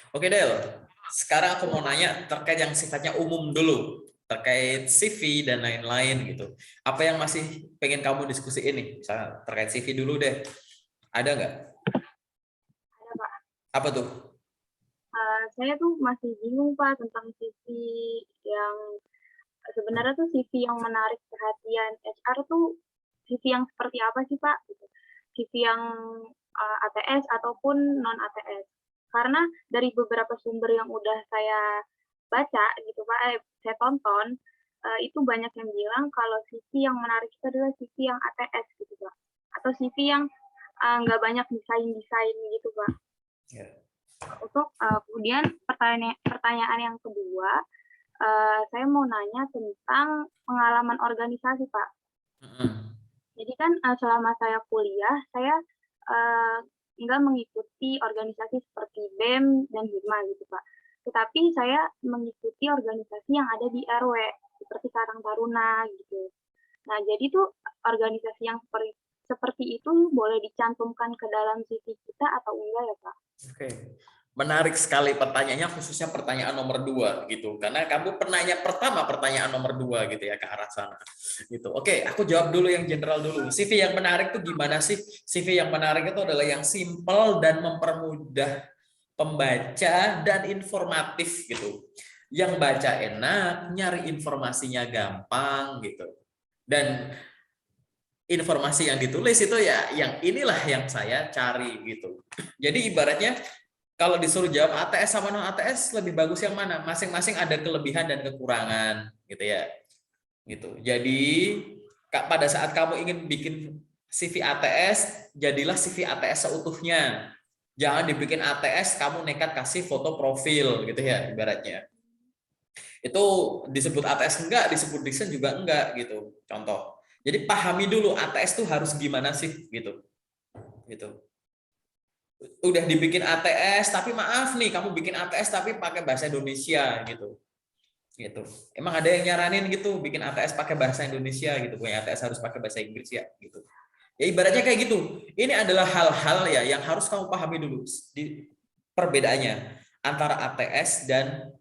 Oke Del, sekarang aku mau nanya terkait yang sifatnya umum dulu, terkait CV dan lain-lain gitu. Apa yang masih pengen kamu diskusi ini? Misalnya terkait CV dulu deh. Ada nggak? Ada, Pak. Apa tuh? Saya tuh masih bingung, Pak, tentang CV yang sebenarnya tuh CV yang menarik perhatian HR tuh CV yang seperti apa sih, Pak? Gitu. CV yang ATS ataupun non ATS. Karena dari beberapa sumber yang udah saya baca gitu, Pak, saya tonton, itu banyak yang bilang kalau CV yang menarik itu adalah CV yang ATS gitu, Pak. Atau CV yang nggak banyak desain-desain gitu, Pak. Ya. Untuk kemudian pertanyaan yang kedua, saya mau nanya tentang pengalaman organisasi, Pak. Jadi kan selama saya kuliah, saya uh, nggak mengikuti organisasi seperti BEM dan HIMA gitu, Pak. Tetapi saya mengikuti organisasi yang ada di RW, seperti Karang Taruna gitu. Nah, jadi tuh organisasi yang seperti itu boleh dicantumkan ke dalam CV kita atau enggak ya, Pak? Oke. Menarik sekali pertanyaannya, khususnya pertanyaan nomor 2 gitu. Karena kamu penanya pertama pertanyaan nomor 2 gitu ya, ke arah sana. Gitu. Oke, aku jawab dulu yang general dulu. CV yang menarik itu gimana sih? CV yang menarik itu adalah yang simple dan mempermudah pembaca dan informatif gitu. Yang baca enak, nyari informasinya gampang gitu. Dan informasi yang ditulis itu ya yang inilah yang saya cari gitu. Jadi ibaratnya kalau disuruh jawab ATS sama non ATS lebih bagus yang mana? Masing-masing ada kelebihan dan kekurangan gitu ya. Gitu. Jadi pada saat kamu ingin bikin CV ATS, jadilah CV ATS seutuhnya. Jangan dibikin ATS kamu nekat kasih foto profil gitu ya ibaratnya. Itu disebut ATS enggak, disebut desain juga enggak gitu. Contoh. Jadi pahami dulu ATS tuh harus gimana sih gitu. Gitu. Udah dibikin ATS tapi maaf nih kamu bikin ATS tapi pakai bahasa Indonesia gitu. Gitu. Emang ada yang nyaranin gitu bikin ATS pakai bahasa Indonesia gitu, punya ATS harus pakai bahasa Inggris ya gitu. Ya ibaratnya kayak gitu. Ini adalah hal-hal ya yang harus kamu pahami dulu di perbedaannya antara ATS dan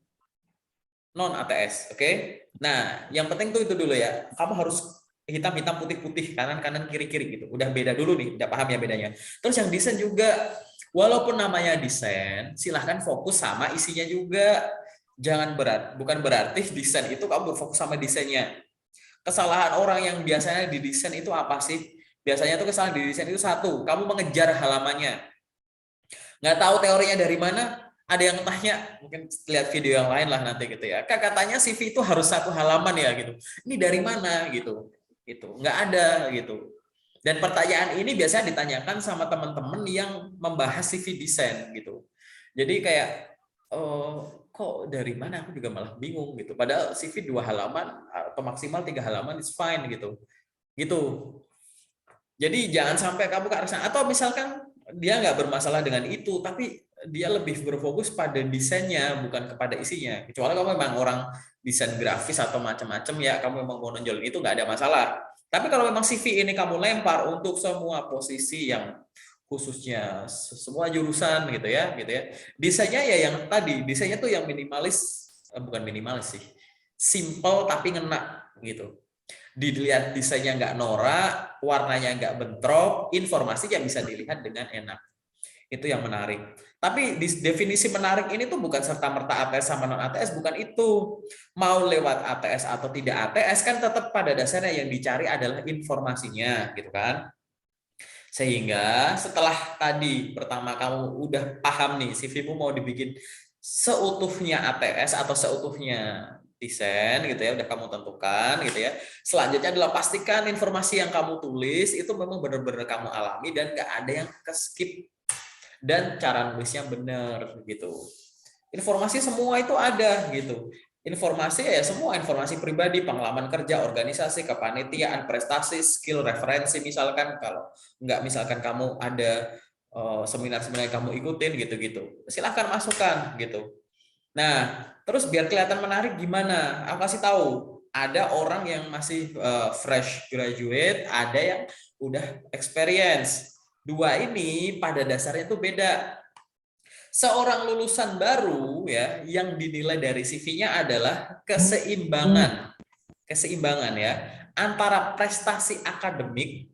non ATS, oke? Nah, yang penting tuh itu dulu ya. Kamu harus hitam-hitam putih-putih, kanan-kanan kiri-kiri gitu. Udah beda dulu nih, udah paham ya bedanya. Terus yang desain juga, walaupun namanya desain, silahkan fokus sama isinya juga. Jangan bukan berarti desain itu kamu berfokus sama desainnya. Kesalahan orang yang biasanya di desain itu apa sih? Biasanya tuh kesalahan di desain itu satu, kamu mengejar halamannya. Nggak tahu teorinya dari mana, ada yang tanya, mungkin lihat video yang lain lah nanti gitu ya. Kak, katanya CV itu harus 1 halaman ya gitu. Ini dari mana gitu? Gitu. Nggak ada gitu. Dan pertanyaan ini biasanya ditanyakan sama teman-teman yang membahas CV desain gitu. Jadi kayak kok dari mana, aku juga malah bingung gitu. Padahal CV 2 halaman atau maksimal 3 halaman is fine gitu. Gitu. Jadi jangan sampai kamu ke arah sana. Atau misalkan dia nggak bermasalah dengan itu, tapi dia lebih berfokus pada desainnya, bukan kepada isinya. Kecuali kamu memang orang desain grafis atau macam-macam ya, kamu memang mau nonjolin itu nggak ada masalah. Tapi kalau memang CV ini kamu lempar untuk semua posisi yang khususnya semua jurusan gitu ya. Desainnya ya yang tadi, desainnya tuh yang minimalis, bukan minimalis sih, simple tapi ngena gitu. Dilihat desainnya nggak norak, warnanya nggak bentrok, informasinya bisa dilihat dengan enak. Itu yang menarik. Tapi definisi menarik ini tuh bukan serta-merta ATS sama non-ATS, bukan itu. Mau lewat ATS atau tidak ATS kan tetap pada dasarnya yang dicari adalah informasinya, gitu kan? Sehingga setelah tadi pertama kamu udah paham nih CV-mu mau dibikin seutuhnya ATS atau seutuhnya desain gitu ya, udah kamu tentukan gitu ya. Selanjutnya adalah pastikan informasi yang kamu tulis itu memang benar-benar kamu alami dan gak ada yang ke skip dan cara nulisnya benar gitu. Informasi semua itu ada gitu. Informasi ya semua informasi pribadi, pengalaman kerja, organisasi, kepanitiaan, prestasi, skill, referensi misalkan kalau nggak misalkan kamu ada seminar-seminar yang kamu ikutin gitu-gitu. Silahkan masukkan gitu. Nah, terus biar kelihatan menarik gimana? Aku kasih tahu, ada orang yang masih fresh graduate, ada yang udah experience. Dua ini pada dasarnya itu beda. seorang lulusan baru ya yang dinilai dari CV-nya adalah keseimbangan ya antara prestasi akademis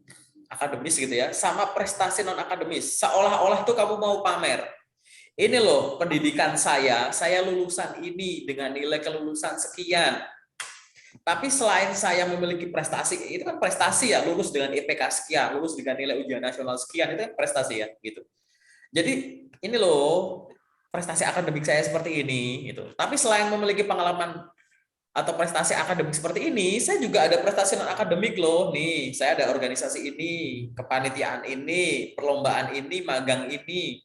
gitu ya sama prestasi non akademis. Seolah-olah tuh kamu mau pamer. Ini loh pendidikan saya lulusan ini dengan nilai kelulusan sekian. Tapi selain saya memiliki prestasi, itu kan prestasi ya, lulus dengan IPK sekian, lulus dengan nilai ujian nasional sekian, itu kan prestasi ya, gitu. Jadi ini loh prestasi akademik saya seperti ini, gitu. Tapi selain memiliki pengalaman atau prestasi akademik seperti ini, saya juga ada prestasi non akademik loh. Nih, saya ada organisasi ini, kepanitiaan ini, perlombaan ini, magang ini,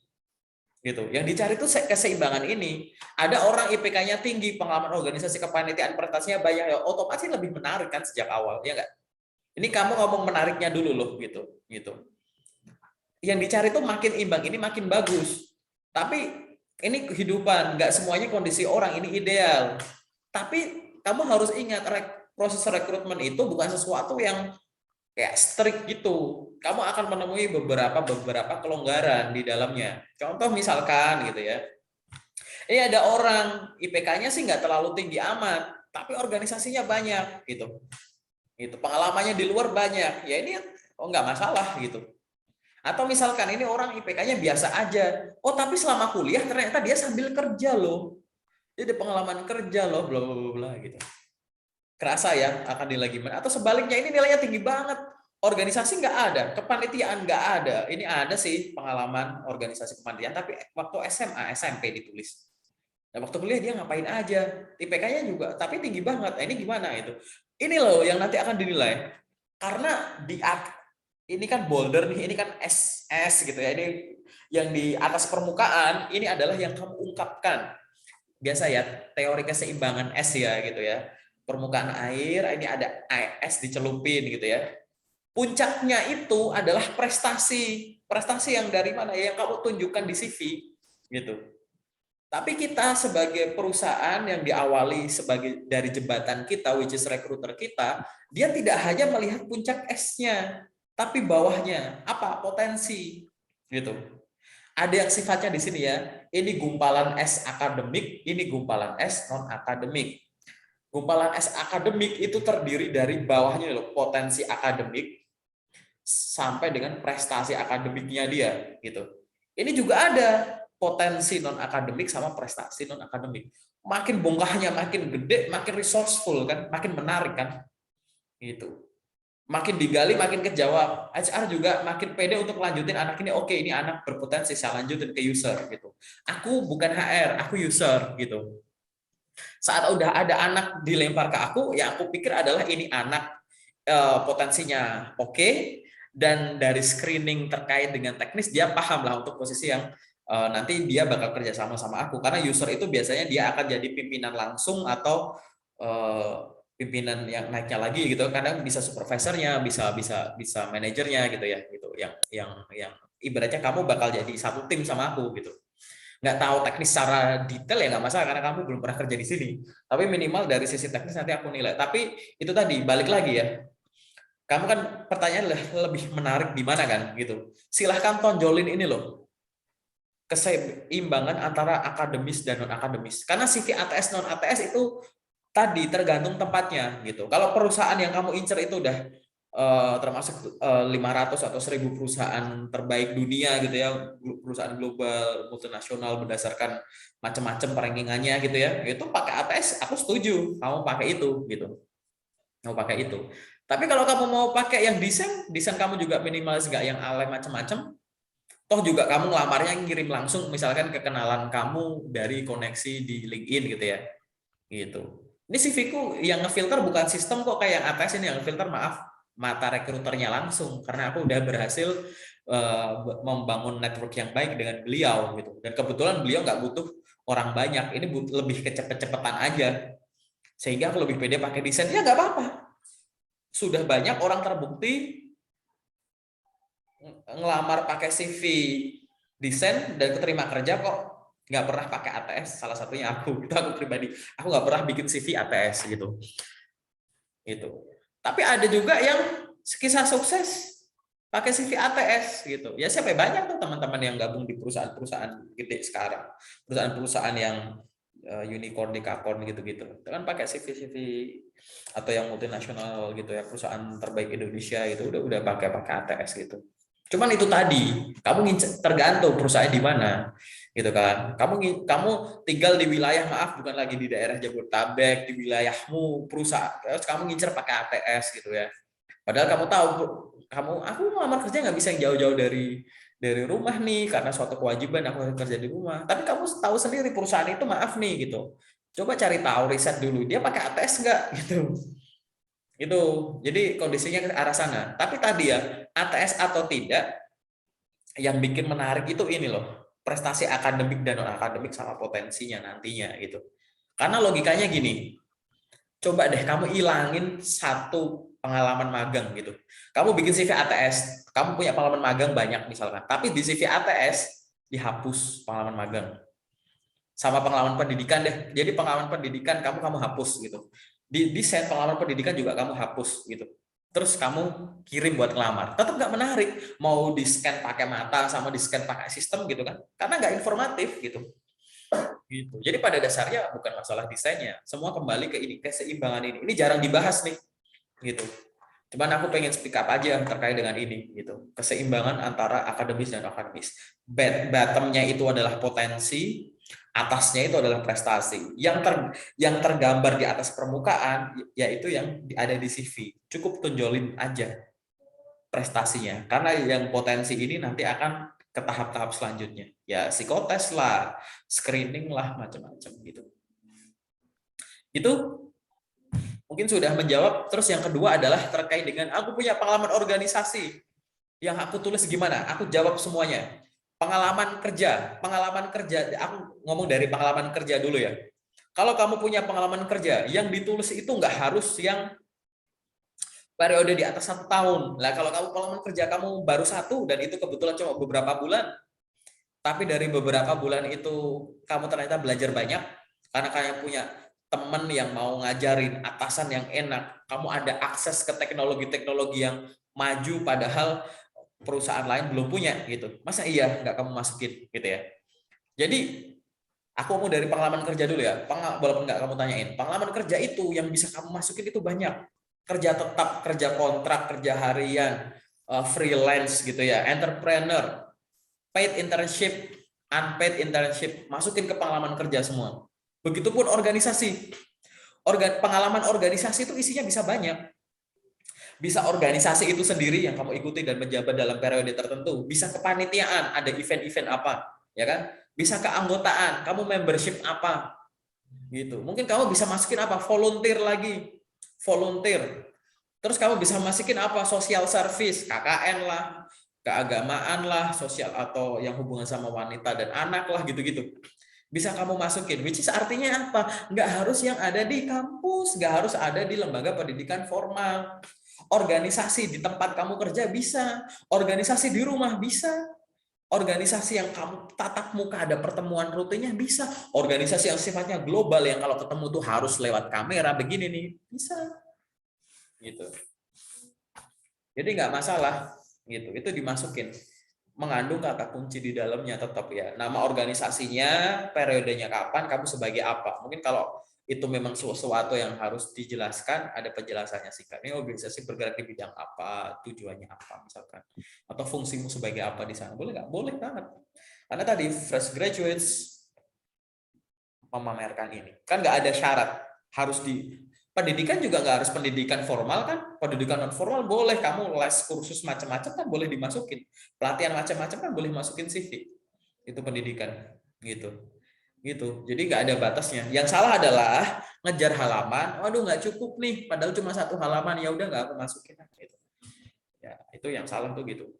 gitu. Yang dicari itu keseimbangan ini. Ada orang IPK-nya tinggi, pengalaman organisasi kepanitiaan prestasinya banyak, ya otomatis lebih menarik kan sejak awal, ya enggak? Ini kamu ngomong menariknya dulu loh, gitu. Yang dicari itu makin imbang, ini makin bagus. Tapi ini kehidupan, nggak semuanya kondisi orang ini ideal. Tapi kamu harus ingat proses rekrutmen itu bukan sesuatu yang kayak strict gitu. Kamu akan menemui beberapa kelonggaran di dalamnya. Contoh misalkan gitu ya. Ini ada orang IPK-nya sih nggak terlalu tinggi amat, tapi organisasinya banyak gitu. Itu pengalamannya di luar banyak. Ya ini nggak masalah gitu. Atau misalkan ini orang IPK-nya biasa aja. Oh, tapi selama kuliah ternyata dia sambil kerja loh. Jadi pengalaman kerja loh, bla bla bla gitu. Kerasa ya akan nilai gimana. Atau sebaliknya ini nilainya tinggi banget. Organisasi nggak ada, kepanitiaan nggak ada. Ini ada sih pengalaman organisasi kepanitiaan, tapi waktu SMA, SMP ditulis. Nah, waktu kuliah dia ngapain aja. IPK-nya juga, tapi tinggi banget. Nah, ini gimana itu? Ini loh yang nanti akan dinilai. Karena ini kan boulder nih, ini kan SS gitu ya. Ini yang di atas permukaan, ini adalah yang kamu ungkapkan. Biasa ya, teori keseimbangan S ya gitu ya. Permukaan air, ini ada es dicelupin gitu ya. Puncaknya itu adalah prestasi. Prestasi yang dari mana ya? Yang kamu tunjukkan di CV gitu. Tapi kita sebagai perusahaan yang diawali sebagai dari jembatan kita, which is recruiter kita, dia tidak hanya melihat puncak S-nya, tapi bawahnya apa potensi gitu. Ada yang sifatnya di sini ya. Ini gumpalan S akademik, ini gumpalan S non akademik. Gumpalan S akademik itu terdiri dari bawahnya loh, potensi akademik sampai dengan prestasi akademiknya dia gitu. Ini juga ada potensi non akademik sama prestasi non akademik. Makin bongkahnya makin gede, makin resourceful kan, makin menarik kan. Gitu. Makin digali makin kejawab. HR juga makin pede untuk lanjutin anak ini. Oke, ini anak berpotensi, saya lanjutin ke user gitu. Aku bukan HR, aku user gitu. Saat udah ada anak dilempar ke aku, ya aku pikir adalah ini anak potensinya oke, dan dari screening terkait dengan teknis dia paham lah untuk posisi yang nanti dia bakal kerja sama aku, karena user itu biasanya dia akan jadi pimpinan langsung atau pimpinan yang naiknya lagi gitu, kadang bisa supervisornya, bisa manajernya gitu ya, gitu yang ibaratnya kamu bakal jadi satu tim sama aku gitu. Nggak tahu teknis secara detail ya nggak masalah karena kamu belum pernah kerja di sini, tapi minimal dari sisi teknis nanti aku nilai. Tapi itu tadi balik lagi ya, kamu kan pertanyaan lebih menarik di mana kan gitu. Silahkan tonjolin ini loh, keseimbangan antara akademis dan non akademis, karena CV ATS non ATS itu tadi tergantung tempatnya gitu. Kalau perusahaan yang kamu incer itu udah termasuk 500 atau 1000 perusahaan terbaik dunia gitu ya, perusahaan global multinasional berdasarkan macam-macam rankingannya gitu ya, itu pakai ATS aku setuju, kamu pakai itu gitu, mau pakai itu. Tapi kalau kamu mau pakai yang desain kamu juga minimalis, nggak yang alay macam-macam, toh juga kamu ngelamarnya ngirim langsung misalkan ke kenalan kamu dari koneksi di LinkedIn gitu ya gitu. Ini CV-ku yang ngefilter bukan sistem kok kayak ATS, ini yang ngefilter maaf mata rekruternya langsung, karena aku udah berhasil membangun network yang baik dengan beliau gitu. Dan kebetulan beliau nggak butuh orang banyak, ini lebih kecepet-cepetan aja, sehingga aku lebih pede pakai desain. Ya nggak apa-apa, sudah banyak orang terbukti ngelamar pakai CV desain dan keterima kerja kok, nggak pernah pakai ATS. Salah satunya aku, itu aku pribadi, aku nggak pernah bikin CV ATS gitu. Itu. Tapi ada juga yang kisah sukses pakai CV ATS gitu. Ya siapa banyak tuh teman-teman yang gabung di perusahaan-perusahaan gede sekarang, perusahaan-perusahaan yang unicorn, dekakorn gitu-gitu. Itu kan pakai CV atau yang multinasional gitu ya, perusahaan terbaik Indonesia itu udah pakai ATS gitu. Cuman itu tadi, kamu tergantung perusahaan di mana gitu kan. Kamu tinggal di wilayah, maaf bukan lagi di daerah Jabodetabek, di wilayahmu perusahaan, terus kamu ngincer pakai ATS gitu ya. Padahal kamu tahu, aku melamar kerja nggak bisa yang jauh-jauh dari rumah nih karena suatu kewajiban aku harus kerja di rumah. Tapi kamu tahu sendiri perusahaan itu, maaf nih gitu. Coba cari tahu, riset dulu dia pakai ATS nggak gitu. Itu. Jadi kondisinya ke arah sana. Tapi tadi ya, ATS atau tidak, yang bikin menarik itu ini loh, prestasi akademik dan non akademik sama potensinya nantinya gitu. Karena logikanya gini, coba deh kamu ilangin satu pengalaman magang gitu. Kamu bikin CV ATS, kamu punya pengalaman magang banyak misalkan, tapi di CV ATS dihapus pengalaman magang. Sama pengalaman pendidikan deh. Jadi pengalaman pendidikan kamu hapus gitu. Di desain pengalaman pendidikan juga kamu hapus gitu. Terus kamu kirim buat ngelamar. Tetap nggak menarik. Mau di-scan pakai mata sama di-scan pakai sistem gitu kan. Karena nggak informatif gitu. Gitu. Jadi pada dasarnya bukan masalah desainnya, semua kembali ke ini, keseimbangan ini. Ini jarang dibahas nih, gitu. Cuman aku pengen speak up aja terkait dengan ini, gitu. Keseimbangan antara akademis dan akademis. Bottomnya itu adalah potensi, atasnya itu adalah prestasi. Yang tergambar di atas permukaan, yaitu yang ada di CV. Cukup tonjolin aja prestasinya, karena yang potensi ini nanti akan ke tahap-tahap selanjutnya. Ya psikotes lah, screening lah, macam-macam gitu. Itu mungkin sudah menjawab. Terus yang kedua adalah terkait dengan aku punya pengalaman organisasi. Yang aku tulis gimana? Aku jawab semuanya. Pengalaman kerja, aku ngomong dari pengalaman kerja dulu ya. Kalau kamu punya pengalaman kerja, yang ditulis itu nggak harus yang periode di atas 1 tahun. Lah kalau kamu pengalaman kerja kamu baru 1 dan itu kebetulan cuma beberapa bulan, tapi dari beberapa bulan itu kamu ternyata belajar banyak karena kamu punya teman yang mau ngajarin, atasan yang enak, kamu ada akses ke teknologi-teknologi yang maju padahal perusahaan lain belum punya gitu. Masa iya nggak kamu masukin gitu ya. Jadi aku mau dari pengalaman kerja dulu ya. Walaupun nggak kamu tanyain, pengalaman kerja itu yang bisa kamu masukin itu banyak. Kerja tetap, kerja kontrak, kerja harian, freelance gitu ya, entrepreneur, paid internship, unpaid internship, masukin ke pengalaman kerja semua. Begitupun organisasi. Pengalaman organisasi itu isinya bisa banyak. Bisa organisasi itu sendiri yang kamu ikuti dan menjabat dalam periode tertentu. Bisa kepanitiaan, ada event-event apa, ya kan? Bisa keanggotaan, kamu membership apa, gitu. Mungkin kamu bisa masukin apa? Volunteer lagi, volunteer. Terus kamu bisa masukin apa? Social service, KKN lah, keagamaan lah, sosial atau yang hubungan sama wanita dan anak lah, gitu-gitu. Bisa kamu masukin, which is artinya apa? Nggak harus yang ada di kampus, nggak harus ada di lembaga pendidikan formal. Organisasi di tempat kamu kerja bisa, organisasi di rumah bisa, organisasi yang kamu tatap muka ada pertemuan rutinnya bisa, organisasi yang sifatnya global yang kalau ketemu tuh harus lewat kamera begini nih, bisa. Gitu. Jadi nggak masalah gitu, itu dimasukin. Mengandung kata kunci di dalamnya tetap ya. Nama organisasinya, periodenya kapan, kamu sebagai apa. Mungkin kalau itu memang sesuatu yang harus dijelaskan, ada penjelasannya singkat. Ini organisasi bergerak di bidang apa, tujuannya apa misalkan. Atau fungsimu sebagai apa di sana. Boleh nggak? Boleh banget. Karena tadi fresh graduates memamerkan ini. Kan nggak ada syarat. Harus di pendidikan juga nggak harus pendidikan formal kan. Pendidikan non formal boleh. Kamu les kursus macam-macam kan boleh dimasukin. Pelatihan macam-macam kan boleh masukin CV. Itu pendidikan. Gitu. Jadi nggak ada batasnya. Yang salah adalah ngejar halaman. Waduh nggak cukup nih. Padahal cuma 1 halaman. Ya udah nggak aku masukin. Gitu. Ya itu yang salah tuh gitu.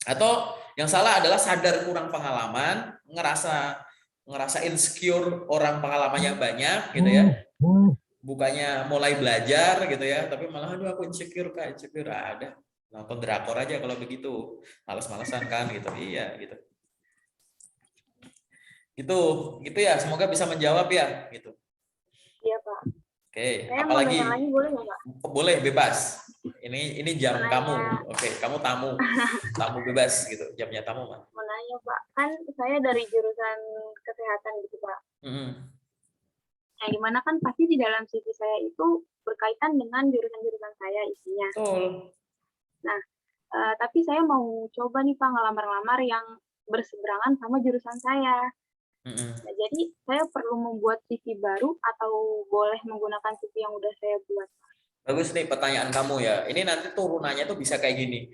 Atau yang salah adalah sadar kurang pengalaman, ngerasa insecure orang pengalamannya banyak gitu ya. Bukannya mulai belajar gitu ya, tapi malah aduh aku insecure Kak, insecure ada. Nonton drakor aja kalau begitu. Males-malesan kan gitu. Iya gitu. Itu ya, semoga bisa menjawab ya gitu. Iya, Pak. Oke, Saya mau apalagi? nanya lagi boleh nggak, Pak? Boleh, bebas. Ini jam Mau kamu. nanya, Oke, kamu tamu. Tamu bebas gitu. Jamnya tamu, Mas. mau nanya Pak, kan saya dari jurusan kesehatan gitu Pak. Mm-mm. Yang dimana kan pasti di dalam CV saya itu berkaitan dengan jurusan-jurusan saya isinya. Betul. Nah, tapi saya mau coba nih Pak ngelamar-lamar yang berseberangan sama jurusan saya. Mm-mm. Nah, jadi saya perlu membuat CV baru atau boleh menggunakan CV yang udah saya buat? Bagus nih pertanyaan kamu ya. Ini nanti turunannya tuh bisa kayak gini.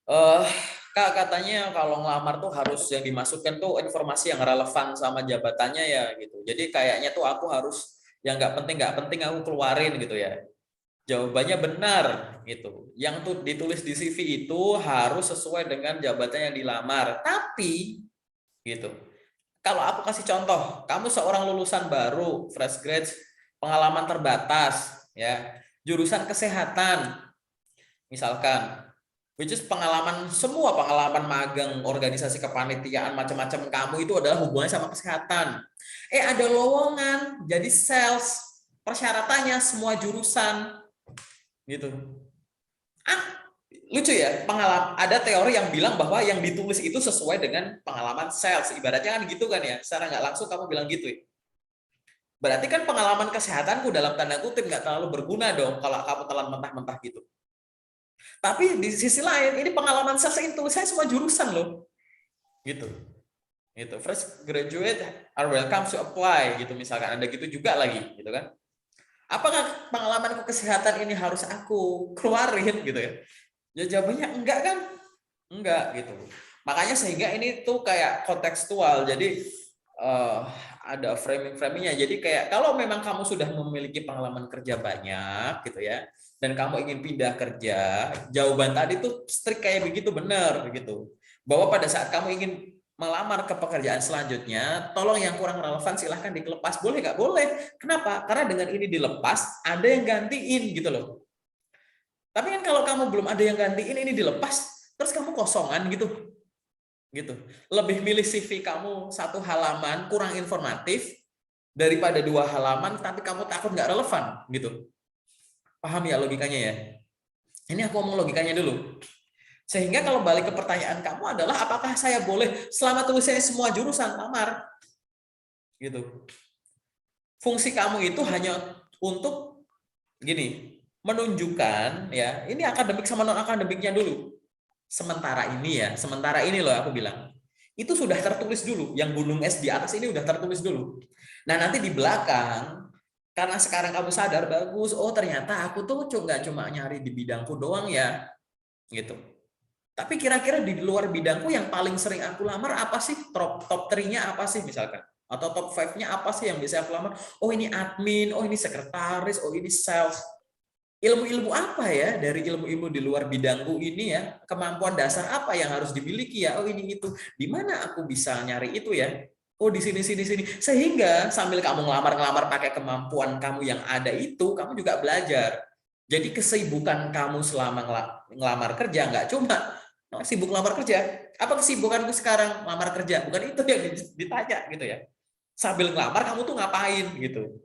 Eh, Kak, katanya kalau ngelamar tuh harus yang dimasukkan tuh informasi yang relevan sama jabatannya ya gitu. Jadi kayaknya tuh aku harus yang nggak penting aku keluarin gitu ya. Jawabannya benar gitu. Yang tuh ditulis di CV itu harus sesuai dengan jabatan yang dilamar. Tapi gitu. Kalau aku kasih contoh, kamu seorang lulusan baru, fresh grade, pengalaman terbatas, ya, jurusan kesehatan, misalkan, which is semua pengalaman magang, organisasi kepanitiaan, macam-macam kamu itu adalah hubungannya sama kesehatan. Ada lowongan, jadi sales, persyaratannya semua jurusan, gitu. Lucu ya, ada teori yang bilang bahwa yang ditulis itu sesuai dengan pengalaman sales. Ibaratnya kan gitu kan ya, secara nggak langsung kamu bilang gitu ya. Berarti kan pengalaman kesehatanku dalam tanda kutip nggak terlalu berguna dong kalau kamu telan mentah-mentah gitu. Tapi di sisi lain, ini pengalaman sales yang tulis saya semua jurusan loh. Gitu. Gitu. Fresh graduate are welcome to apply gitu misalkan. Ada gitu juga lagi gitu kan. Apakah pengalamanku kesehatan ini harus aku keluarin gitu ya? Ya jawabannya enggak kan? Enggak gitu. Makanya sehingga ini tuh kayak kontekstual. Jadi ada framing-framingnya. Jadi kayak kalau memang kamu sudah memiliki pengalaman kerja banyak gitu ya, dan kamu ingin pindah kerja, jawaban tadi tuh strict kayak begitu benar gitu. Bahwa pada saat kamu ingin melamar ke pekerjaan selanjutnya, tolong yang kurang relevan silahkan dilepas. Boleh nggak? Boleh. Kenapa? Karena dengan ini dilepas, ada yang gantiin gitu loh. Tapi kan kalau kamu belum ada yang gantiin, ini dilepas, terus kamu kosongan gitu. Lebih milih CV kamu 1 halaman kurang informatif daripada 2 halaman tapi kamu takut nggak relevan gitu. Paham ya logikanya ya? Ini aku ngomong logikanya dulu. Sehingga kalau balik ke pertanyaan kamu adalah apakah saya boleh selama tulisnya semua jurusan lamar gitu. Fungsi kamu itu hanya untuk gini, menunjukkan ya, ini akademik sama non akademiknya dulu. Sementara ini loh aku bilang. Itu sudah tertulis dulu, yang gunung es di atas ini udah tertulis dulu. Nah, nanti di belakang karena sekarang kamu sadar bagus, oh ternyata aku tuh nggak cuma nyari di bidangku doang ya, gitu. Tapi kira-kira di luar bidangku yang paling sering aku lamar apa sih? Top 3-nya apa sih misalkan? Atau top 5-nya apa sih yang bisa aku lamar? Oh ini admin, oh ini sekretaris, oh ini sales. Ilmu-ilmu apa ya dari ilmu-ilmu di luar bidangku ini ya, kemampuan dasar apa yang harus dimiliki ya, oh ini itu, di mana aku bisa nyari itu ya, oh di sini sini sini, sehingga sambil kamu ngelamar pakai kemampuan kamu yang ada itu, kamu juga belajar. Jadi kesibukan kamu selama ngelamar kerja nggak cuma sibuk ngelamar kerja, apa kesibukanku sekarang ngelamar kerja, bukan itu yang ditanya gitu ya. Sambil ngelamar kamu tuh ngapain gitu.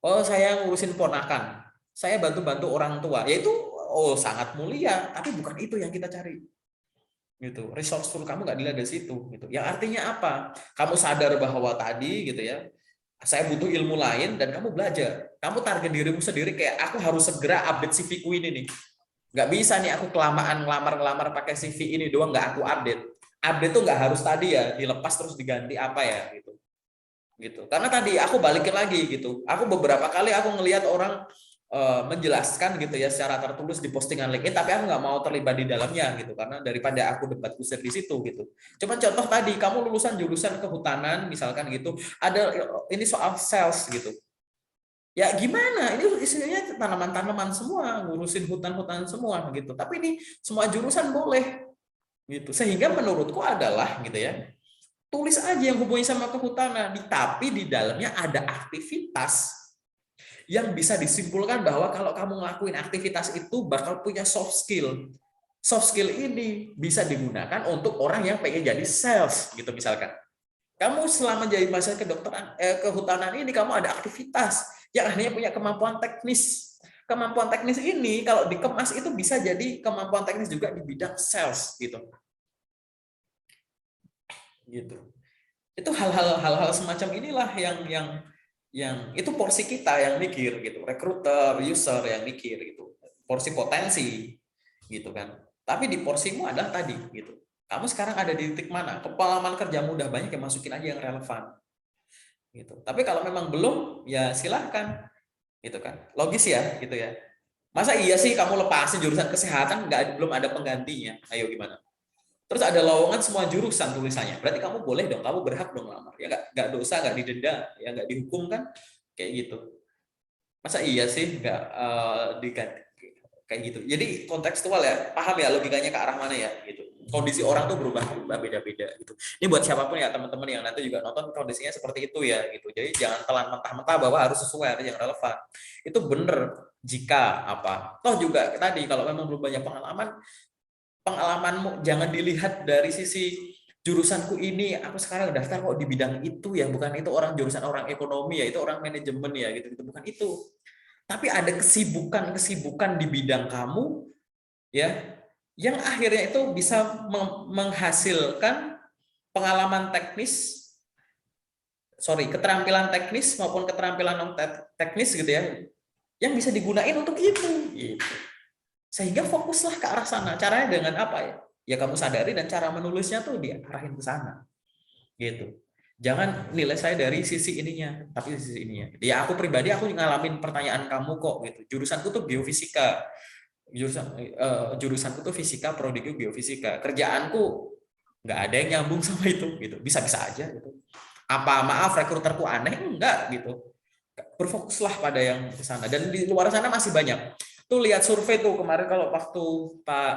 Oh saya ngurusin ponakan, saya bantu-bantu orang tua, yaitu oh sangat mulia, tapi bukan itu yang kita cari. Gitu. Resourceful kamu nggak dilihat dari situ gitu. Yang artinya apa? Kamu sadar bahwa tadi gitu ya, saya butuh ilmu lain dan kamu belajar. Kamu target dirimu sendiri kayak aku harus segera update CV-ku ini nih. Nggak bisa nih aku kelamaan ngelamar pakai CV ini doang nggak aku update. Update tuh nggak harus tadi ya dilepas terus diganti apa ya gitu. Karena tadi aku balikin lagi gitu. Aku beberapa kali aku ngelihat orang menjelaskan gitu ya secara tertulis di postingan LinkedIn, tapi aku nggak mau terlibat di dalamnya gitu karena daripada aku debat kusir di situ gitu. Cuman contoh tadi kamu lulusan jurusan kehutanan misalkan gitu, ada ini soal sales gitu. Ya gimana? Ini isinya tanaman-tanaman semua, ngurusin hutan-hutan semua gitu. Tapi ini semua jurusan boleh gitu. Sehingga menurutku adalah gitu ya, tulis aja yang hubungannya sama kehutanan, tapi di dalamnya ada aktivitas yang bisa disimpulkan bahwa kalau kamu ngelakuin aktivitas itu bakal punya soft skill. Soft skill ini bisa digunakan untuk orang yang pengen jadi sales gitu misalkan. Kamu selama jadi mahasiswa kedokteran kehutanan ini kamu ada aktivitas yang akhirnya punya kemampuan teknis, kemampuan teknis ini kalau dikemas itu bisa jadi kemampuan teknis juga di bidang sales gitu. Gitu. Itu hal-hal semacam inilah yang itu porsi kita yang mikir gitu, rekruter, user yang mikir gitu, porsi potensi gitu kan. Tapi di porsimu adalah tadi gitu. Kamu sekarang ada di titik mana? Pengalaman kerjamu udah banyak, ya masukin aja yang relevan gitu. Tapi kalau memang belum, ya silahkan gitu kan. Logis ya gitu ya. Masa iya sih kamu lepasin jurusan kesehatan belum ada penggantinya? Ayo gimana? Terus ada lowongan semua jurusan tulisannya. Berarti kamu boleh dong, kamu berhak dong lamar. Ya nggak dosa, nggak didenda, ya nggak dihukum kan? Kayak gitu. Masa iya sih nggak diganti kayak gitu. Jadi kontekstual ya, paham ya logikanya ke arah mana ya gitu. Kondisi orang tuh berubah-ubah beda-beda gitu. Ini buat siapapun ya teman-teman yang nanti juga nonton kondisinya seperti itu ya gitu. Jadi jangan telan mentah-mentah bahwa harus sesuai, ada yang relevan. Itu bener jika apa. Toh juga tadi kalau memang belum banyak pengalamanmu jangan dilihat dari sisi jurusanku ini, aku sekarang daftar kok di bidang itu ya, bukan itu orang jurusan orang ekonomi ya, itu orang manajemen ya gitu, gitu. Bukan itu. Tapi ada kesibukan di bidang kamu ya yang akhirnya itu bisa menghasilkan pengalaman teknis, keterampilan teknis maupun keterampilan non teknis gitu ya, yang bisa digunain untuk itu gitu. Sehingga fokuslah ke arah sana. Caranya dengan apa ya? Ya kamu sadari dan cara menulisnya tuh diarahin ke sana. Gitu. Jangan nilai saya dari sisi ininya, tapi sisi ininya. Ya aku pribadi aku ngalamin pertanyaan kamu kok gitu. Jurusanku tuh biofisika. Jurusanku tuh fisika, prodiku biofisika. Kerjaanku nggak ada yang nyambung sama itu gitu. Bisa-bisa aja gitu. Apa maaf rekruterku aneh? Enggak gitu. Berfokuslah pada yang ke sana. Dan di luar sana masih banyak. Tuh lihat survei tuh kemarin kalau waktu Pak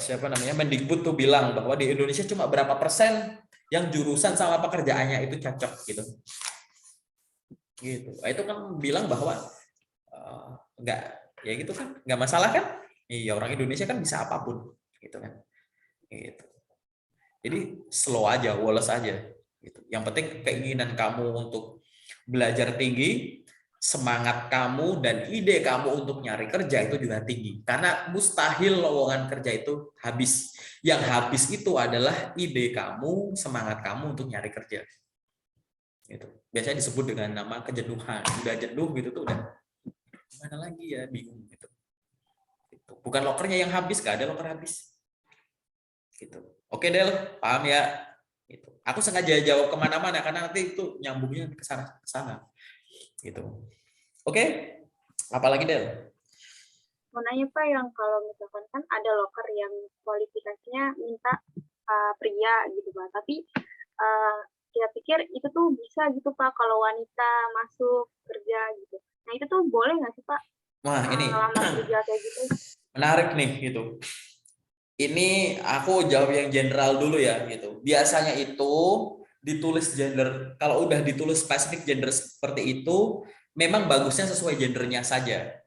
siapa namanya Mendikbud tuh bilang bahwa di Indonesia cuma berapa persen yang jurusan sama pekerjaannya itu cocok gitu. Gitu. Itu kan bilang bahwa enggak ya gitu kan, enggak masalah kan? Iya, orang Indonesia kan bisa apapun gitu kan. Gitu. Jadi slow aja, woles aja gitu. Yang penting keinginan kamu untuk belajar tinggi, semangat kamu dan ide kamu untuk nyari kerja itu juga tinggi. Karena mustahil lowongan kerja itu habis. Yang habis itu adalah ide kamu, semangat kamu untuk nyari kerja. Gitu. Biasanya disebut dengan nama kejenuhan. Udah jenuh gitu tuh udah gimana lagi ya, bingung gitu. Bukan lokernya yang habis, gak ada loker habis. Gitu. Oke Del, paham ya? Gitu. Aku sengaja jawab kemana-mana karena nanti itu nyambungnya ke sana. Gitu. Oke, apalagi Del? Mau nanya Pak, yang kalau misalkan kan ada loker yang kualifikasinya minta pria gitu Pak, tapi kita pikir itu tuh bisa gitu Pak kalau wanita masuk kerja gitu. Nah itu tuh boleh nggak sih Pak? Wah ini Ngelamar kerja kayak gitu? menarik nih gitu. Ini aku jawab yang general dulu ya gitu. Biasanya itu ditulis gender, kalau udah ditulis spesifik gender seperti itu, memang bagusnya sesuai gendernya saja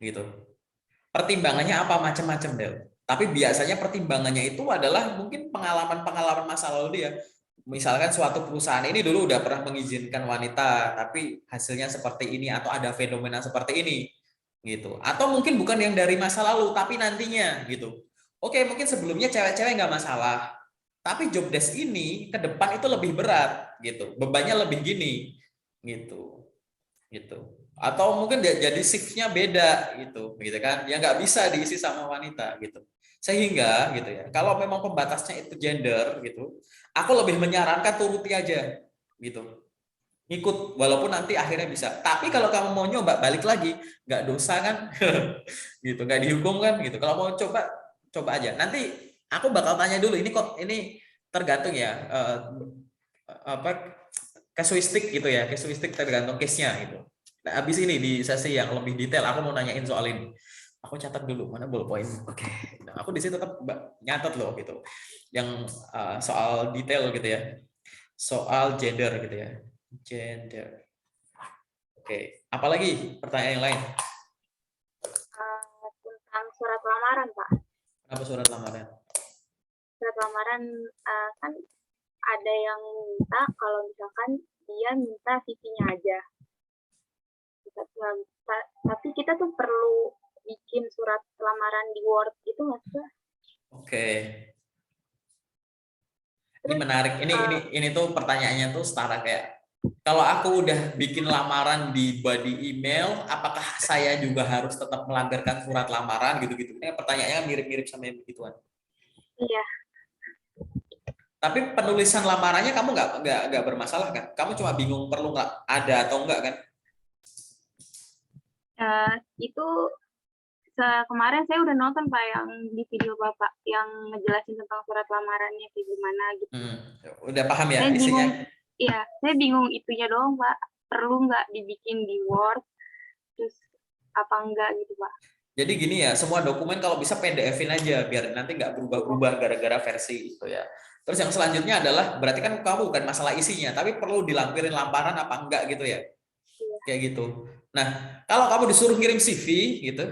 gitu. Pertimbangannya apa macam-macam Del. Tapi biasanya pertimbangannya itu adalah mungkin pengalaman-pengalaman masa lalu dia. Misalkan suatu perusahaan ini dulu udah pernah mengizinkan wanita, tapi hasilnya seperti ini atau ada fenomena seperti ini gitu. Atau mungkin bukan yang dari masa lalu, tapi nantinya gitu. Oke, mungkin sebelumnya cewek-cewek nggak masalah, tapi job desk ini ke depan itu lebih berat gitu. Bebannya lebih gini gitu. Gitu. Atau mungkin jadi shiftnya beda gitu kan, yang nggak bisa diisi sama wanita gitu. Sehingga gitu ya, kalau memang pembatasnya itu gender gitu, aku lebih menyarankan turuti aja gitu, ikut walaupun nanti akhirnya bisa. Tapi kalau kamu mau nyoba balik lagi, nggak dosa kan, gitu, nggak dihukum kan gitu. Kalau mau coba, coba aja. Nanti aku bakal tanya dulu, ini tergantung ya, apa casuistik gitu ya, casuistik tergantung case-nya gitu. Nah, habis ini di sesi yang lebih detail aku mau nanyain soal ini. Aku catat dulu mana ballpoint. Oke. Nah, aku di sini tetap nyatat loh gitu. Yang soal detail gitu ya. Soal gender gitu ya. Gender. Oke. Apalagi pertanyaan yang lain? Tentang surat lamaran Pak. Apa surat lamaran? Surat lamaran kan ada yang minta kalau misalkan dia minta CV-nya aja. Tapi kita tuh perlu bikin surat lamaran di Word gitu nggak sih, Pak? Oke. Ini Terus menarik. Ini tuh pertanyaannya tuh setara kayak kalau aku udah bikin lamaran di body email, apakah saya juga harus tetap melanggarkan surat lamaran gitu-gitu? Pertanyaannya kan mirip-mirip sama yang begituan. iya, Tapi penulisan lamarannya kamu nggak bermasalah kan? Kamu cuma bingung perlu nggak ada atau enggak kan? itu kemarin saya udah nonton Pak yang di video Bapak yang ngejelasin tentang surat lamarannya kayak gimana gitu. Udah paham ya Saya isinya? bingung, iya, saya bingung itunya doang Pak. Perlu nggak dibikin di Word, terus apa enggak gitu Pak? Jadi gini ya, semua dokumen kalau bisa PDF-in aja biar nanti nggak berubah-ubah gara-gara versi itu ya. Terus yang selanjutnya adalah berarti kan kamu bukan masalah isinya, tapi perlu dilampirin lamaran apa enggak gitu ya. Iya. Kayak gitu. Nah, kalau kamu disuruh ngirim CV gitu,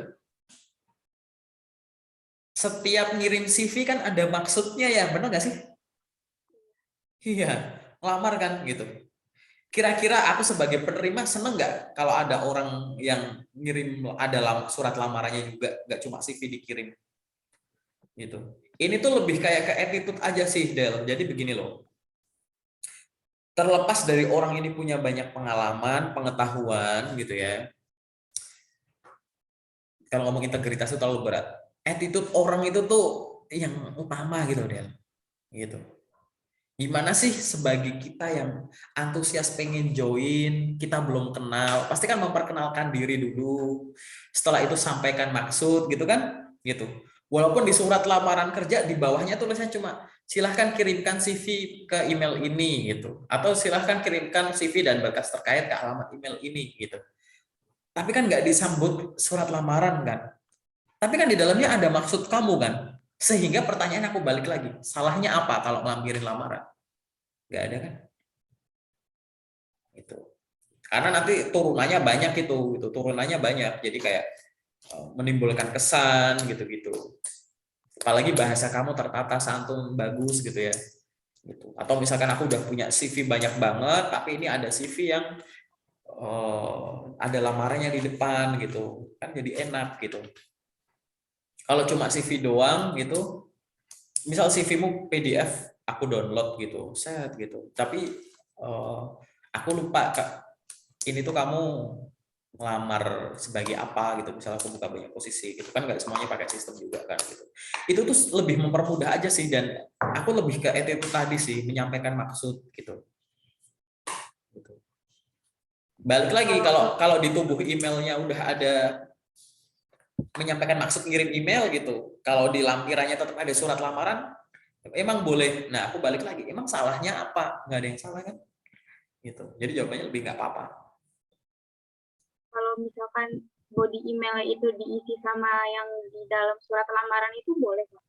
setiap ngirim CV kan ada maksudnya ya, benar nggak sih? Iya, ngelamar kan gitu. Kira-kira aku sebagai penerima seneng nggak kalau ada orang yang ngirim ada surat lamarannya juga, nggak cuma CV dikirim gitu. Ini tuh lebih kayak ke attitude aja sih, Del. Jadi begini loh. Terlepas dari orang ini punya banyak pengalaman, pengetahuan gitu ya. Kalau ngomong integritas itu terlalu berat. Attitude orang itu tuh yang utama gitu, Del. Gitu. Gimana sih sebagai kita yang antusias pengen join, kita belum kenal, pasti kan memperkenalkan diri dulu. Setelah itu sampaikan maksud gitu kan? Gitu. Walaupun di surat lamaran kerja di bawahnya tulisnya cuma silahkan kirimkan CV ke email ini gitu. Atau silahkan kirimkan CV dan berkas terkait ke alamat email ini gitu. Tapi kan nggak disambut surat lamaran kan? Tapi kan di dalamnya ada maksud kamu kan? Sehingga pertanyaan aku balik lagi, salahnya apa kalau ngelampirin lamaran? Nggak ada kan? Itu. Karena nanti turunannya banyak itu turunannya banyak. Jadi kayak menimbulkan kesan gitu-gitu. Apalagi bahasa kamu tertata santun bagus gitu ya. Gitu. Atau misalkan aku udah punya CV banyak banget, tapi ini ada CV yang ada lamarannya di depan gitu, kan jadi enak gitu. Kalau cuma CV doang gitu, misal CV-mu PDF, aku download gitu, set gitu. Tapi aku lupa Kak, ini tuh kamu ngelamar sebagai apa gitu, misalnya aku buka banyak posisi gitu kan, nggak semuanya pakai sistem juga kan gitu. Itu tuh lebih mempermudah aja sih, dan aku lebih ke itu tadi sih, menyampaikan maksud gitu. Balik lagi, kalau kalau di tubuh emailnya udah ada menyampaikan maksud ngirim email gitu, kalau di lampirannya tetap ada surat lamaran, emang boleh. Nah aku balik lagi, emang salahnya apa? Nggak ada yang salah kan gitu. Jadi jawabannya lebih nggak apa-apa. Kalau misalkan body email itu diisi sama yang di dalam surat lamaran itu boleh Pak?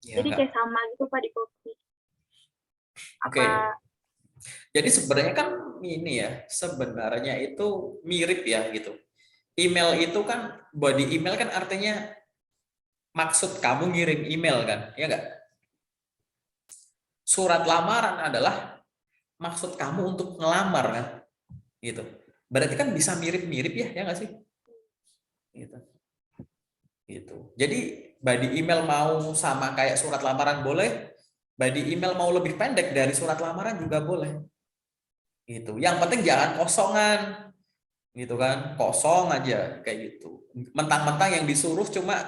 Ya, Jadi nggak. kayak sama gitu Pak di copy. Oke. Apa Jadi sebenarnya kan ini ya, sebenarnya itu mirip ya gitu. Email itu kan, body email kan artinya maksud kamu ngirim email kan, ya nggak? Surat lamaran adalah maksud kamu untuk ngelamar kan, gitu. Berarti kan bisa mirip-mirip ya nggak sih? Gitu. Gitu. Jadi body email mau sama kayak surat lamaran boleh, body email mau lebih pendek dari surat lamaran juga boleh. Gitu. Yang penting jangan kosongan, gitu kan, kosong aja kayak gitu. Mentang-mentang yang disuruh cuma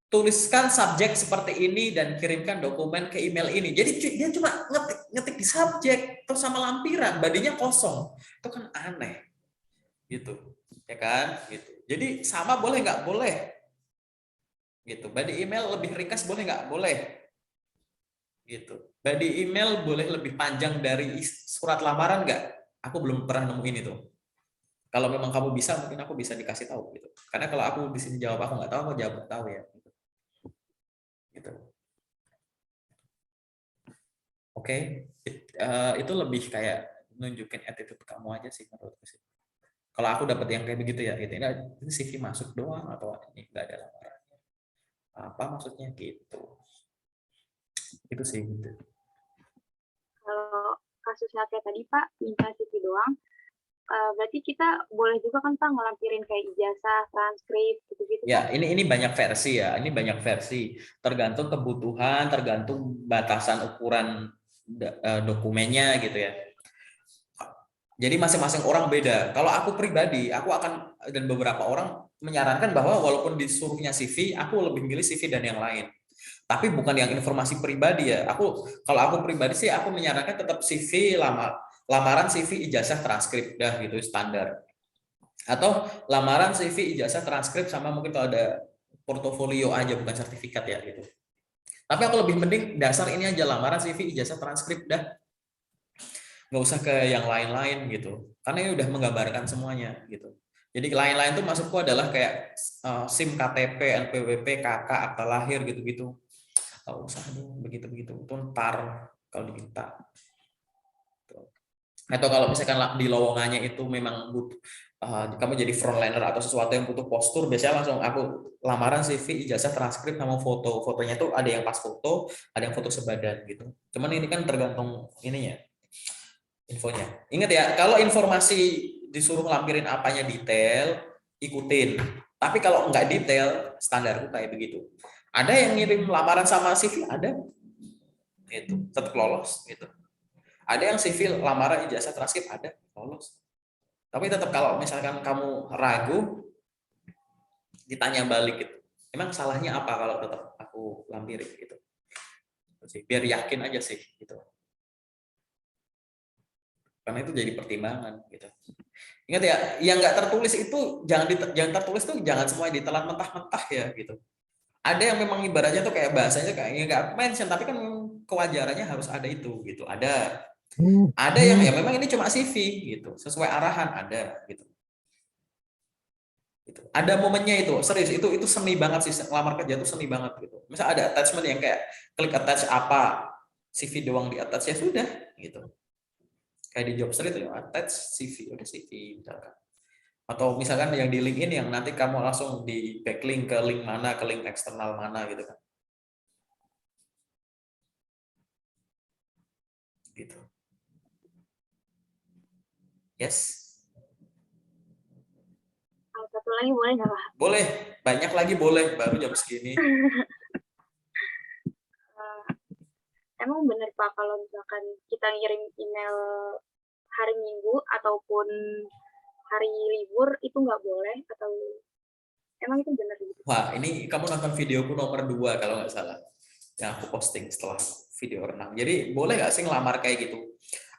tuliskan subjek seperti ini dan kirimkan dokumen ke email ini. Jadi dia cuma ngetik di subjek terus sama lampiran, badinya kosong. Itu kan aneh, gitu, ya kan? Gitu. Jadi sama boleh nggak boleh, gitu. Body email lebih ringkas boleh nggak boleh, gitu. Body email boleh lebih panjang dari surat lamaran nggak? Aku belum pernah nemuin itu. Kalau memang kamu bisa, mungkin aku bisa dikasih tahu gitu. Karena kalau aku di sini jawab aku nggak tahu, aku jawab tahu ya. Gitu. Oke, itu lebih kayak nunjukin attitude kamu aja sih menurutku sih. Kalau aku dapat yang kayak begitu ya, gitu. Ini CV masuk doang atau ini nggak ada lamaran? Apa maksudnya gitu? Itu sih. Gitu. kalau kasusnya kayak tadi Pak minta CV doang, berarti kita boleh juga kan Pak ngelampirin kayak ijazah, transkrip gitu-gitu Pak? Ya, ini banyak versi ya. Ini banyak versi. Tergantung kebutuhan, tergantung batasan ukuran dokumennya gitu ya. Jadi masing-masing orang beda. Kalau aku pribadi, aku akan dan beberapa orang menyarankan bahwa walaupun disuruhnya CV, aku lebih milih CV dan yang lain. Tapi bukan yang informasi pribadi ya. Kalau aku pribadi sih aku menyarankan tetap CV lamaran CV ijazah transkrip dah gitu standar. Atau lamaran CV ijazah transkrip sama mungkin kalau ada portofolio aja bukan sertifikat ya gitu. Tapi aku lebih mending dasar ini aja lamaran CV ijazah transkrip dah. Nggak usah ke yang lain-lain gitu. Karena ini udah menggambarkan semuanya gitu. Jadi lain-lain tuh masukku adalah kayak SIM, KTP, NPWP, KK, akta lahir gitu-gitu. Nggak usah dong begitu-begitu. Itu ntar kalau diminta. Atau kalau misalkan di lowongannya itu memang butuh kamu jadi frontliner atau sesuatu yang butuh postur, biasanya langsung aku lamaran CV, ijazah, transkrip sama foto. Fotonya tuh ada yang pas foto, ada yang foto sebadan gitu. Cuman ini kan tergantung ininya, infonya. Ingat ya, kalau informasi disuruh lampirin apanya detail, ikutin. Tapi kalau nggak detail, standarku kayak begitu. Ada yang ngirim lamaran sama CV, ada. Itu tetap lolos gitu. Ada yang CV lamaran ijazah transkrip, ada lolos. Tapi tetap kalau misalkan kamu ragu, ditanya balik gitu. Emang salahnya apa kalau tetap aku lampirin gitu. Biar yakin aja sih gitu. Karena itu jadi pertimbangan gitu. Ingat ya, yang nggak tertulis itu jangan tertulis tuh jangan semuanya ditelan mentah-mentah ya gitu. Ada yang memang ibaratnya tuh kayak bahasanya kayaknya nggak mention tapi kan kewajarannya harus ada itu gitu. Ada yang ya memang ini cuma CV gitu, sesuai arahan ada gitu. Gitu. Ada momennya itu, serius itu seni banget sih, ngelamar kerja itu seni banget gitu. Misal ada attachment yang kayak klik attach apa, CV doang di attach ya sudah gitu. Kayak di job street ya attach CV, udah CV misalkan. Atau misalkan yang di LinkedIn yang nanti kamu langsung di backlink ke link mana, ke link eksternal mana gitu kan. Gitu. Yes. Satu lagi boleh nggak Pak? Boleh, banyak lagi boleh, baru jam segini. Emang bener Pak kalau misalkan kita ngirim email hari Minggu ataupun hari libur itu nggak boleh atau emang itu benar gitu? Wah, ini kamu nonton videoku nomor 2 kalau nggak salah. Yang aku posting setelah video renang. Jadi boleh nggak sih ngelamar kayak gitu?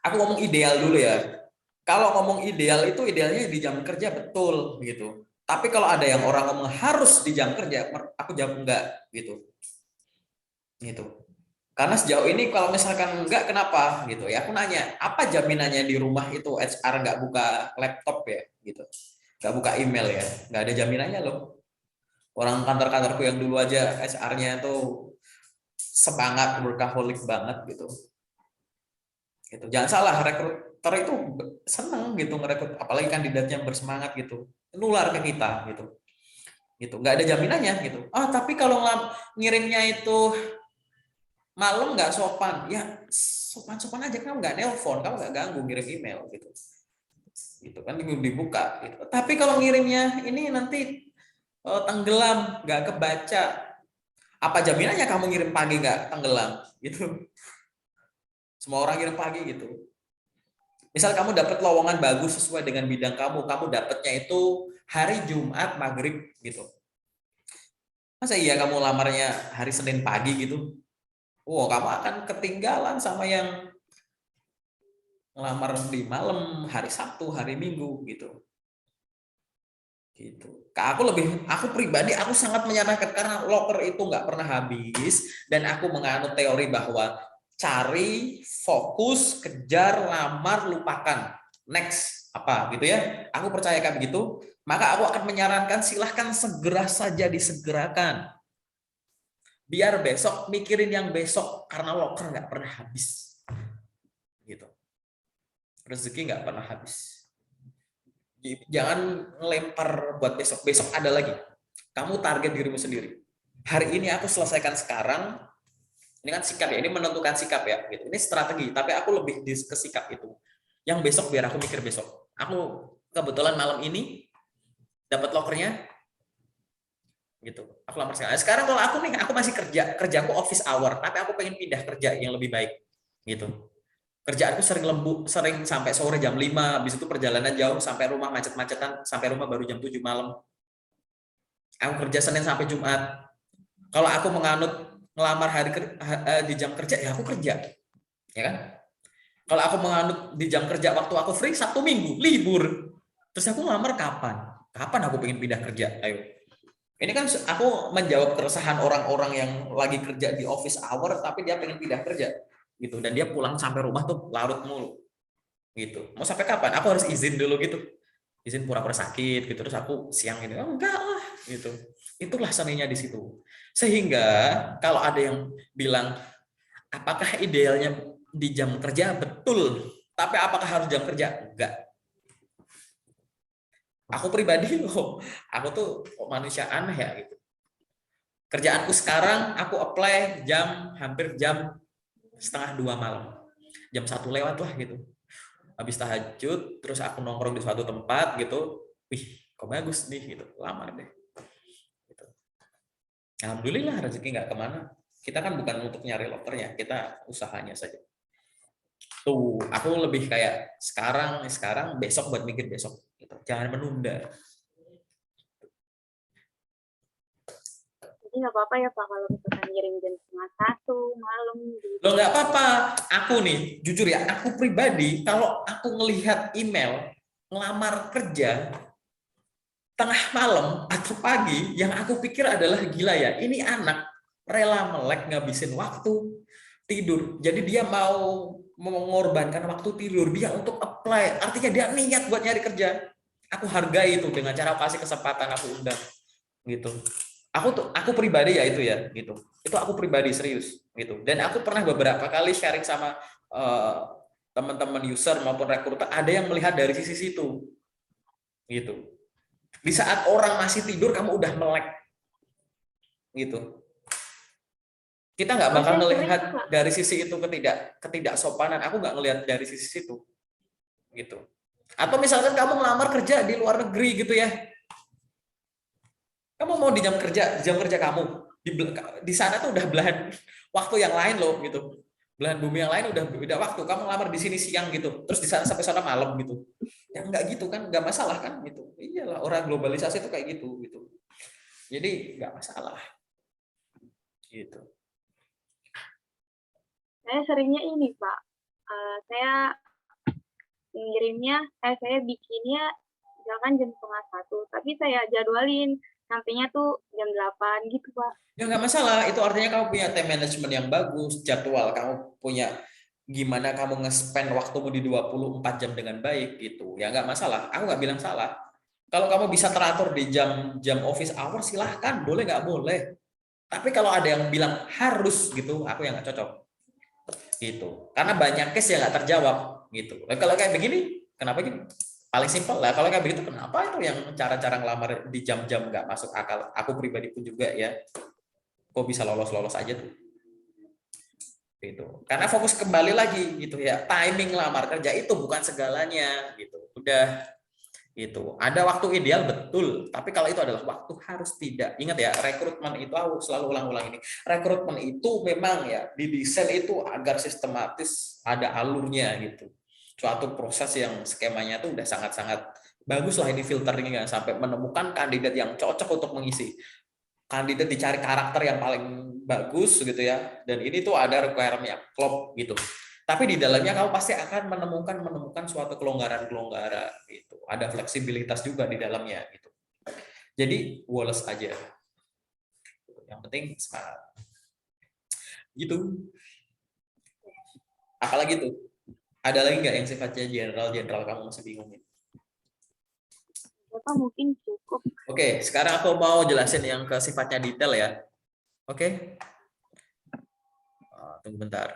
Aku ngomong ideal dulu ya. Kalau ngomong ideal itu idealnya di jam kerja betul gitu. Tapi kalau ada yang orang ngomong harus di jam kerja, aku jawab enggak gitu. Gitu. Karena sejauh ini kalau misalkan enggak kenapa gitu ya, aku nanya apa jaminannya di rumah itu HR nggak buka laptop ya gitu, nggak buka email ya, nggak ada jaminannya loh. Orang kantor-kantorku yang dulu aja HR-nya tuh semangat workaholic banget gitu. Gitu. Jangan salah, rekruter itu seneng gitu ngerekrut, apalagi kandidatnya bersemangat gitu, nular ke kita gitu. Gitu. Nggak ada jaminannya gitu. Ah tapi kalau ngirimnya itu malam nggak sopan, ya sopan-sopan aja, kamu nggak nelpon, kamu nggak ganggu ngirim email gitu. Gitu kan dibuka. Gitu. Tapi kalau ngirimnya ini nanti tenggelam, nggak kebaca, apa jaminannya kamu ngirim pagi nggak tenggelam gitu. Semua orang ngirim pagi gitu. Misal kamu dapat lowongan bagus sesuai dengan bidang kamu dapatnya itu hari Jumat maghrib gitu. Masa iya kamu lamarnya hari Senin pagi gitu? Wow, kamu akan ketinggalan sama yang ngelamar di malam, hari Sabtu, hari Minggu gitu. Gitu. Aku pribadi aku sangat menyarankan karena loker itu nggak pernah habis dan aku menganut teori bahwa cari, fokus, kejar, lamar, lupakan. Next apa gitu ya? Aku percaya kayak begitu. Maka aku akan menyarankan silahkan segera saja disegerakan. Biar besok mikirin yang besok karena loker nggak pernah habis. Gitu. Rezeki nggak pernah habis. Jangan lempar buat besok. Besok ada lagi. Kamu target dirimu sendiri. Hari ini aku selesaikan sekarang. Ini kan sikap ya. Ini menentukan sikap ya. Gitu. Ini strategi. Tapi aku lebih ke sikap itu. Yang besok biar aku mikir besok. Aku kebetulan malam ini dapat lokernya, gitu. Aku lamar sekarang. Sekarang kalau aku nih, aku masih kerjaku office hour, tapi aku pengen pindah kerja yang lebih baik, gitu. Kerjaanku sering lembur, sering sampai sore jam 5, habis itu perjalanan jauh sampai rumah macet-macetan, sampai rumah baru jam 7 malam. Aku kerja Senin sampai Jumat. Kalau aku menganut ngelamar di jam kerja, ya aku kerja, ya kan? Kalau aku menganut di jam kerja waktu aku free Sabtu Minggu libur, terus aku ngelamar kapan? Kapan aku pengen pindah kerja? Ayo. Ini kan aku menjawab keresahan orang-orang yang lagi kerja di office hour tapi dia pengen pindah kerja gitu, dan dia pulang sampai rumah tuh larut mulu gitu. Mau sampai kapan? Aku harus izin dulu gitu. Izin pura-pura sakit gitu, terus aku siang ini, oh, enggak lah gitu. Itulah seninya di situ. Sehingga kalau ada yang bilang apakah idealnya di jam kerja, betul, tapi apakah harus jam kerja? Enggak. Aku pribadi loh, aku tuh manusia aneh ya gitu. Kerjaanku sekarang aku apply hampir jam setengah 2 malam, jam 1 lewat lah gitu. Habis tahajud, terus aku nongkrong di suatu tempat gitu, wih kok bagus nih gitu, lamar deh. Gitu. Alhamdulillah rezeki nggak kemana. Kita kan bukan untuk nyari lokernya, kita usahanya saja. Tuh, aku lebih kayak sekarang besok buat mikir besok. Gitu. Jangan menunda. Jadi nggak apa-apa ya Pak kalau misalkan ngirim jam setengah 1 malam gitu. Loh nggak apa-apa. Aku nih, jujur ya, aku pribadi kalau aku ngelihat email ngelamar kerja tengah malam atau pagi, yang aku pikir adalah gila ya, ini anak rela melek ngabisin waktu tidur. Jadi dia mau mengorbankan waktu tidur dia untuk apply. Artinya dia niat buat nyari kerja. Aku hargai itu dengan cara kasih kesempatan, aku undang gitu. Aku pribadi ya itu ya gitu. Itu aku pribadi serius gitu. Dan aku pernah beberapa kali sharing sama teman-teman user maupun rekruter, ada yang melihat dari sisi situ gitu. Di saat orang masih tidur kamu udah melek gitu. Kita nggak bakal melihat dari sisi itu ketidaksopanan. Aku nggak ngelihat dari sisi situ gitu. Atau misalkan kamu ngelamar kerja di luar negeri gitu ya, kamu mau di jam kerja kamu di sana tuh udah belahan waktu yang lain loh gitu, belahan bumi yang lain udah waktu. Kamu ngelamar di sini siang gitu, terus di sana sampai sana malam gitu, ya nggak gitu kan, nggak masalah kan gitu. Iyalah, orang globalisasi itu kayak gitu gitu, jadi nggak masalah gitu. Saya seringnya ini Pak, saya saya bikinnya misalkan jam setengah 1, tapi saya jadwalin sampainya tuh jam 8 gitu Pak. Ya nggak masalah, itu artinya kamu punya time management yang bagus, jadwal kamu punya gimana kamu nge-spend waktumu di 24 jam dengan baik gitu. Ya nggak masalah, aku nggak bilang salah. Kalau kamu bisa teratur di jam office hour, silahkan, boleh nggak boleh. Tapi kalau ada yang bilang harus gitu, aku yang nggak cocok gitu. Karena banyak case yang nggak terjawab gitu. Kalau kayak begini, kenapa gitu? Paling simpel lah. Kalau kayak begitu, kenapa itu yang cara-cara ngelamar di jam-jam nggak masuk akal? Aku pribadi pun juga ya, kok bisa lolos aja tuh. Gitu. Karena fokus kembali lagi gitu ya, timing lamar kerja itu bukan segalanya gitu. Udah gitu. Ada waktu ideal betul, tapi kalau itu adalah waktu, harus tidak. Ingat ya, rekrutmen itu, aku selalu ulang-ulang ini. Rekrutmen itu memang ya didesain itu agar sistematis, ada alurnya gitu. Suatu proses yang skemanya tuh udah sangat-sangat bagus lah, ini filteringnya sampai menemukan kandidat yang cocok untuk mengisi. Kandidat dicari karakter yang paling bagus gitu ya, dan ini tuh ada requirement yang klop gitu. Tapi di dalamnya kamu pasti akan menemukan suatu kelonggaran gitu. Ada fleksibilitas juga di dalamnya gitu. Jadi woles aja. Yang penting semangat. Gitu. Apalagi tuh? Ada lagi nggak yang sifatnya general kamu masih bingungin? Bapak mungkin cukup. Oke, sekarang aku mau jelasin yang ke sifatnya detail ya. Oke. Tunggu bentar.